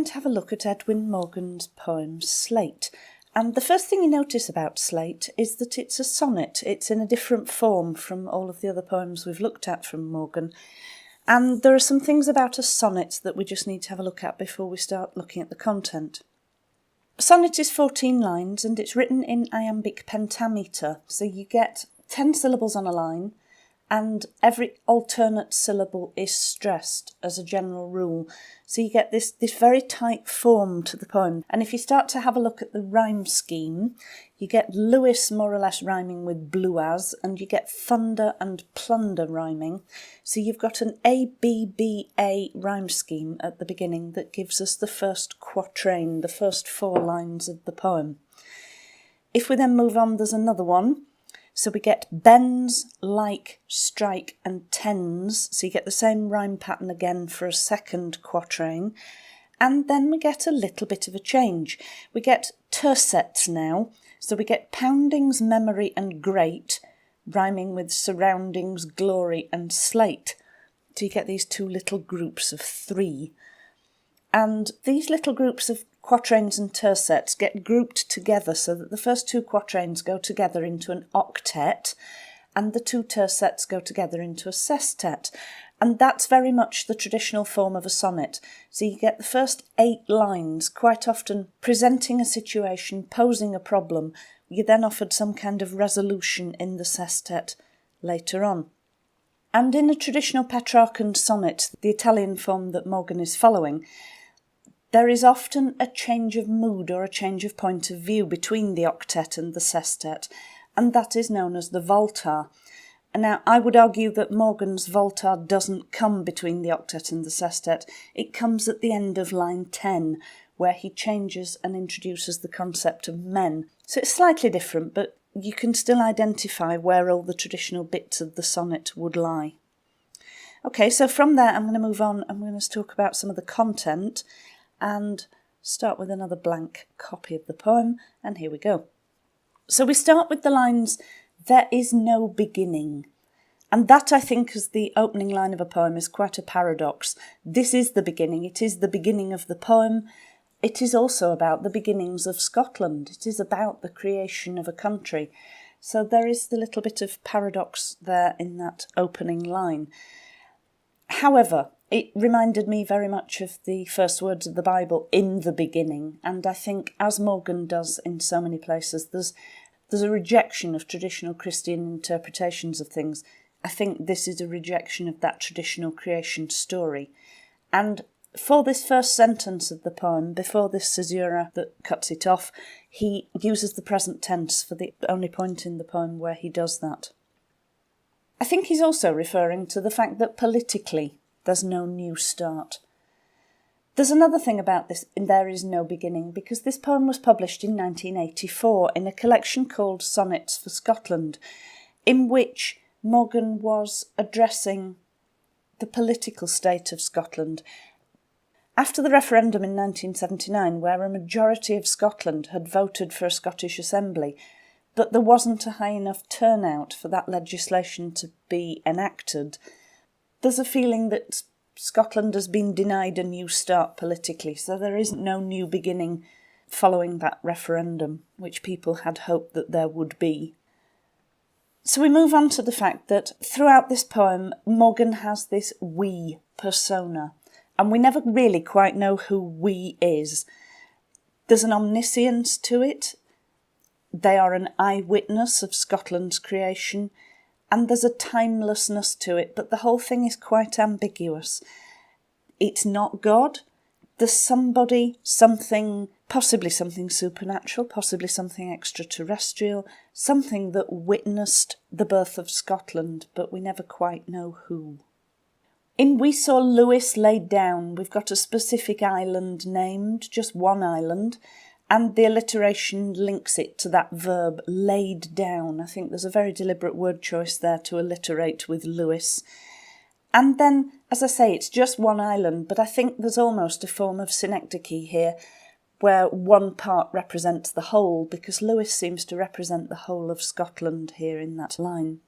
going to have a look at Edwin Morgan's poem Slate. And the first thing you notice about Slate is that it's a sonnet. It's in a different form from all of the other poems we've looked at from Morgan. And there are some things about a sonnet that we just need to have a look at before we start looking at the content. A sonnet is 14 lines and it's written in iambic pentameter. So you get 10 syllables on a line, and every alternate syllable is stressed as a general rule. So you get this very tight form to the poem. And if you start to have a look at the rhyme scheme, you get Lewis more or less rhyming with blue as, and you get thunder and plunder rhyming. So you've got an A-B-B-A rhyme scheme at the beginning that gives us the first quatrain, the first 4 lines of the poem. If we then move on, there's another one. So we get bends, like, strike and tens. So you get the same rhyme pattern again for a second quatrain. And then we get a little bit of a change. We get tercets now. So we get poundings, memory and great, rhyming with surroundings, glory and slate. So you get these 2 little groups of 3. And these little groups of quatrains and tercets get grouped together so that the first 2 quatrains go together into an octet and the 2 tercets go together into a sestet. And that's very much the traditional form of a sonnet. So you get the first 8 lines, quite often presenting a situation, posing a problem. You're then offered some kind of resolution in the sestet later on. And in a traditional Petrarchan sonnet, the Italian form that Morgan is following, there is often a change of mood or a change of point of view between the octet and the sestet, and that is known as the Volta. And now, I would argue that Morgan's Volta doesn't come between the octet and the sestet. It comes at the end of line 10, where he changes and introduces the concept of men. So it's slightly different, but you can still identify where all the traditional bits of the sonnet would lie. Okay, so from there I'm going to move on. I'm going to talk about some of the content and start with another blank copy of the poem, and here we go. So we start with the lines, "There is no beginning." And that, I think, as the opening line of a poem, is quite a paradox. This is the beginning. It is the beginning of the poem. It is also about the beginnings of Scotland. It is about the creation of a country. So there is the little bit of paradox there in that opening line. However, it reminded me very much of the first words of the Bible, "in the beginning." And I think, as Morgan does in so many places, there's a rejection of traditional Christian interpretations of things. I think this is a rejection of that traditional creation story. And for this first sentence of the poem, before this caesura that cuts it off, he uses the present tense for the only point in the poem where he does that. I think he's also referring to the fact that politically there's no new start. There's another thing about this, "There is no beginning," because this poem was published in 1984 in a collection called Sonnets for Scotland, in which Morgan was addressing the political state of Scotland. After the referendum in 1979, where a majority of Scotland had voted for a Scottish Assembly, but there wasn't a high enough turnout for that legislation to be enacted, there's a feeling that Scotland has been denied a new start politically, so there isn't no new beginning following that referendum, which people had hoped that there would be. So we move on to the fact that throughout this poem, Morgan has this we persona, and we never really quite know who we is. There's an omniscience to it. They are an eyewitness of Scotland's creation, and there's a timelessness to it, but the whole thing is quite ambiguous. It's not God. There's somebody, something, possibly something supernatural, possibly something extraterrestrial, something that witnessed the birth of Scotland, but we never quite know who. In "We saw Lewis laid down," we've got a specific island named, just one island, and the alliteration links it to that verb, laid down. I think there's a very deliberate word choice there to alliterate with Lewis. And then, as I say, it's just one island, but I think there's almost a form of synecdoche here, where one part represents the whole, because Lewis seems to represent the whole of Scotland here in that line.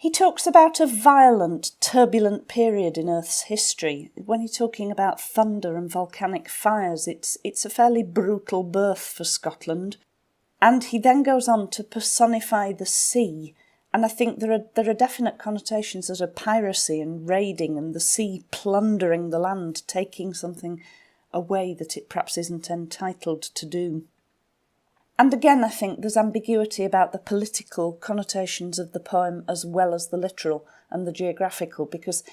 He talks about a violent, turbulent period in Earth's history. When he's talking about thunder and volcanic fires, it's a fairly brutal birth for Scotland. And he then goes on to personify the sea. And I think there are definite connotations that are piracy and raiding and the sea plundering the land, taking something away that it perhaps isn't entitled to do. And again, I think there's ambiguity about the political connotations of the poem as well as the literal and the geographical, because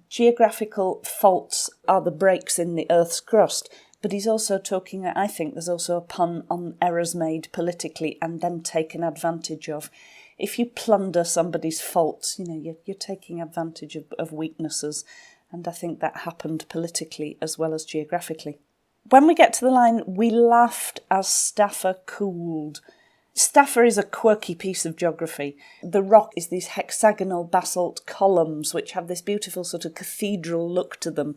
geographical faults are the breaks in the Earth's crust, but he's also talking, I think there's also a pun on errors made politically and then taken advantage of. If you plunder somebody's faults, you're taking advantage of weaknesses, and I think that happened politically as well as geographically. When we get to the line, "We laughed as Staffa cooled." Staffa is a quirky piece of geography. The rock is these hexagonal basalt columns which have this beautiful sort of cathedral look to them.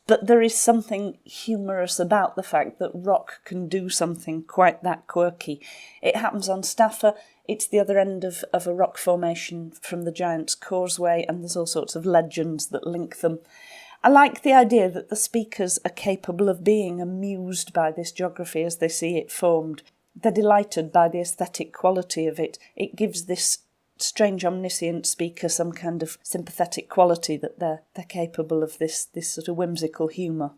But there is something humorous about the fact that rock can do something quite that quirky. It happens on Staffa. It's the other end of a rock formation from the Giant's Causeway, and there's all sorts of legends that link them. I like the idea that the speakers are capable of being amused by this geography as they see it formed. They're delighted by the aesthetic quality of it. It gives this strange omniscient speaker some kind of sympathetic quality that they're capable of this sort of whimsical humour.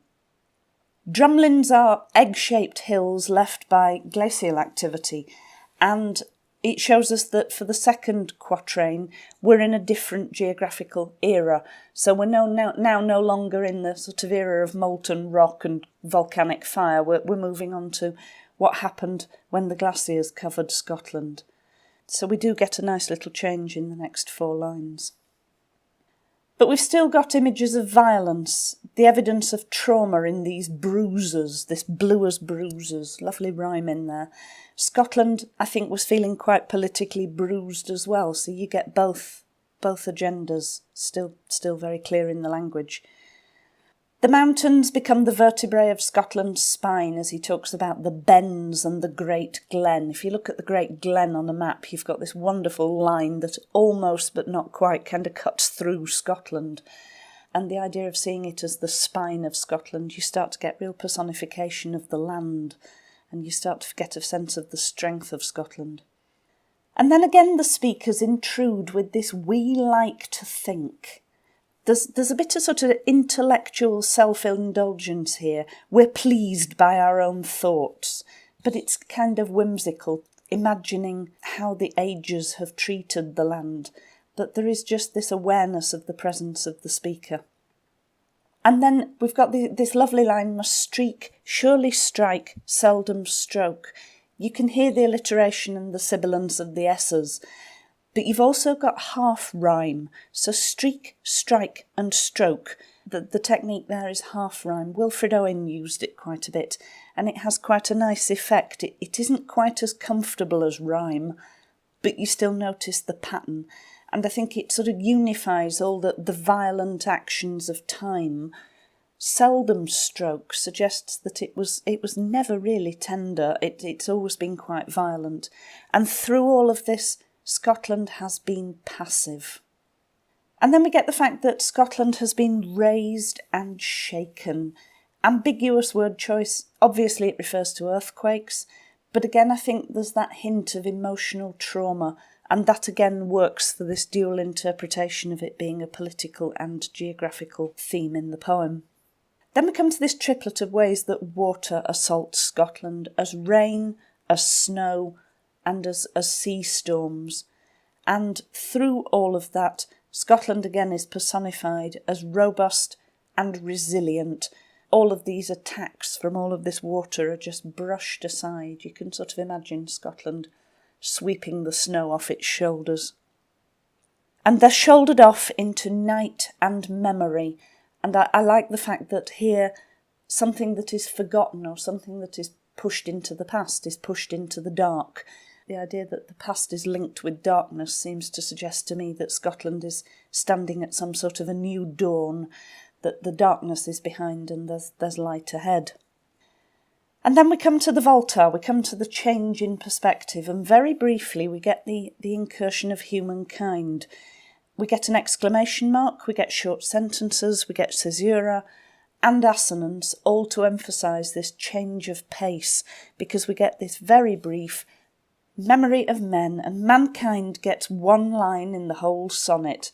Drumlins are egg-shaped hills left by glacial activity, and it shows us that for the second quatrain, we're in a different geographical era. So we're now no longer in the sort of era of molten rock and volcanic fire. We're moving on to what happened when the glaciers covered Scotland. So we do get a nice little change in the next 4 lines. But we've still got images of violence, the evidence of trauma in these bruises, this blue as bruises, lovely rhyme in there. Scotland, I think, was feeling quite politically bruised as well, so you get both agendas still very clear in the language. The mountains become the vertebrae of Scotland's spine as he talks about the bens and the Great Glen. If you look at the Great Glen on a map, you've got this wonderful line that almost but not quite kind of cuts through Scotland. And the idea of seeing it as the spine of Scotland, you start to get real personification of the land, and you start to get a sense of the strength of Scotland. And then again the speakers intrude with this "we like to think." There's a bit of sort of intellectual self-indulgence here. We're pleased by our own thoughts, but it's kind of whimsical, imagining how the ages have treated the land. But there is just this awareness of the presence of the speaker. And then we've got this lovely line, "must streak, surely strike, seldom stroke." You can hear the alliteration and the sibilance of the S's. But you've also got half rhyme, so streak, strike and stroke. The technique there is half rhyme. Wilfred Owen used it quite a bit, and it has quite a nice effect. It isn't quite as comfortable as rhyme, but you still notice the pattern. And I think it sort of unifies all the violent actions of time. Seldom stroke suggests that it was never really tender. It's always been quite violent. And through all of this, Scotland has been passive. And then we get the fact that Scotland has been raised and shaken. Ambiguous word choice. Obviously it refers to earthquakes, but again I think there's that hint of emotional trauma, and that again works for this dual interpretation of it being a political and geographical theme in the poem. Then we come to this triplet of ways that water assaults Scotland, as rain, as snow, and as sea storms. And through all of that, Scotland again is personified as robust and resilient. All of these attacks from all of this water are just brushed aside. You can sort of imagine Scotland sweeping the snow off its shoulders. And they're shouldered off into night and memory. And I like the fact that here something that is forgotten or something that is pushed into the past is pushed into the dark. The idea that the past is linked with darkness seems to suggest to me that Scotland is standing at some sort of a new dawn, that the darkness is behind and there's light ahead. And then we come to the Volta, we come to the change in perspective, and very briefly we get the incursion of humankind. We get an exclamation mark, we get short sentences, we get caesura and assonance, all to emphasise this change of pace, because we get this very brief memory of men, and mankind gets one line in the whole sonnet.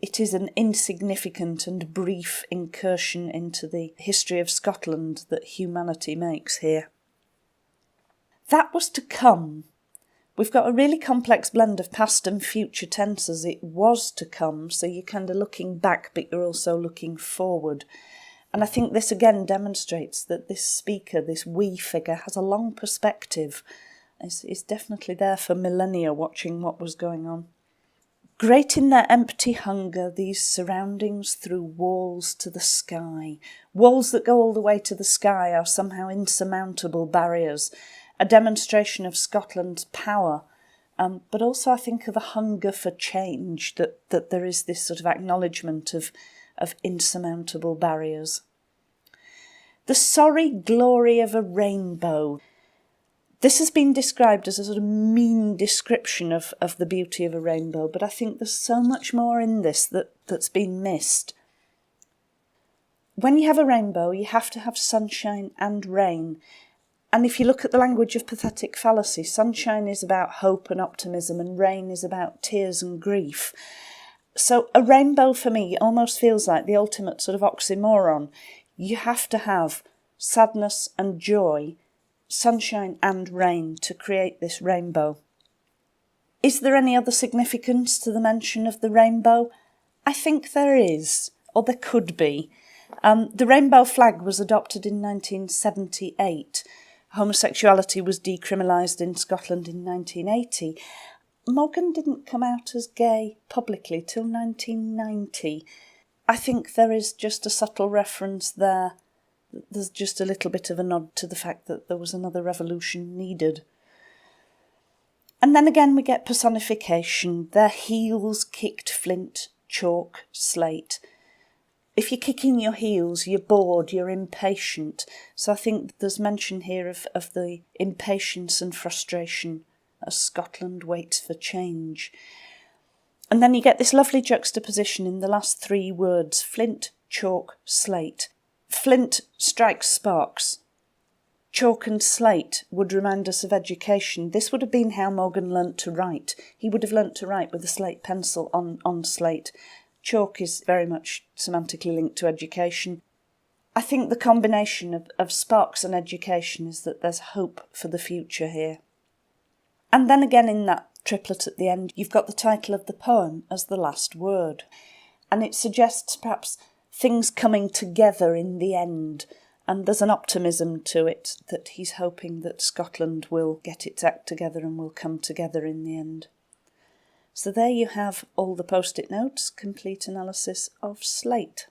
It is an insignificant and brief incursion into the history of Scotland that humanity makes here. That was to come. We've got a really complex blend of past and future tenses. It was to come, so you're kind of looking back, but you're also looking forward. And I think this again demonstrates that this speaker, this we figure, has a long perspective. Is definitely there for millennia watching what was going on. Great in their empty hunger, these surroundings through walls to the sky. Walls that go all the way to the sky are somehow insurmountable barriers, a demonstration of Scotland's power, but also I think of a hunger for change, that there is this sort of acknowledgement of insurmountable barriers. The sorry glory of a rainbow. This has been described as a sort of mean description of the beauty of a rainbow, but I think there's so much more in this that's been missed. When you have a rainbow, you have to have sunshine and rain. And if you look at the language of pathetic fallacy, sunshine is about hope and optimism, and rain is about tears and grief. So a rainbow for me almost feels like the ultimate sort of oxymoron. You have to have sadness and joy, sunshine and rain to create this rainbow. Is there any other significance to the mention of the rainbow? I think there is, or there could be. The rainbow flag was adopted in 1978. Homosexuality was decriminalised in Scotland in 1980. Morgan didn't come out as gay publicly till 1990. I think there is just a subtle reference there. There's just a little bit of a nod to the fact that there was another revolution needed. And then again we get personification. Their heels kicked flint, chalk, slate. If you're kicking your heels, you're bored, you're impatient. So I think there's mention here of the impatience and frustration as Scotland waits for change. And then you get this lovely juxtaposition in the last three words, flint, chalk, slate. Flint strikes sparks. Chalk and slate would remind us of education. This would have been how Morgan learnt to write. He would have learnt to write with a slate pencil on slate. Chalk is very much semantically linked to education. I think the combination of sparks and education is that there's hope for the future here. And then again in that triplet at the end, you've got the title of the poem as the last word. And it suggests perhaps things coming together in the end. And there's an optimism to it that he's hoping that Scotland will get its act together and will come together in the end. So there you have all the post-it notes, complete analysis of Slate.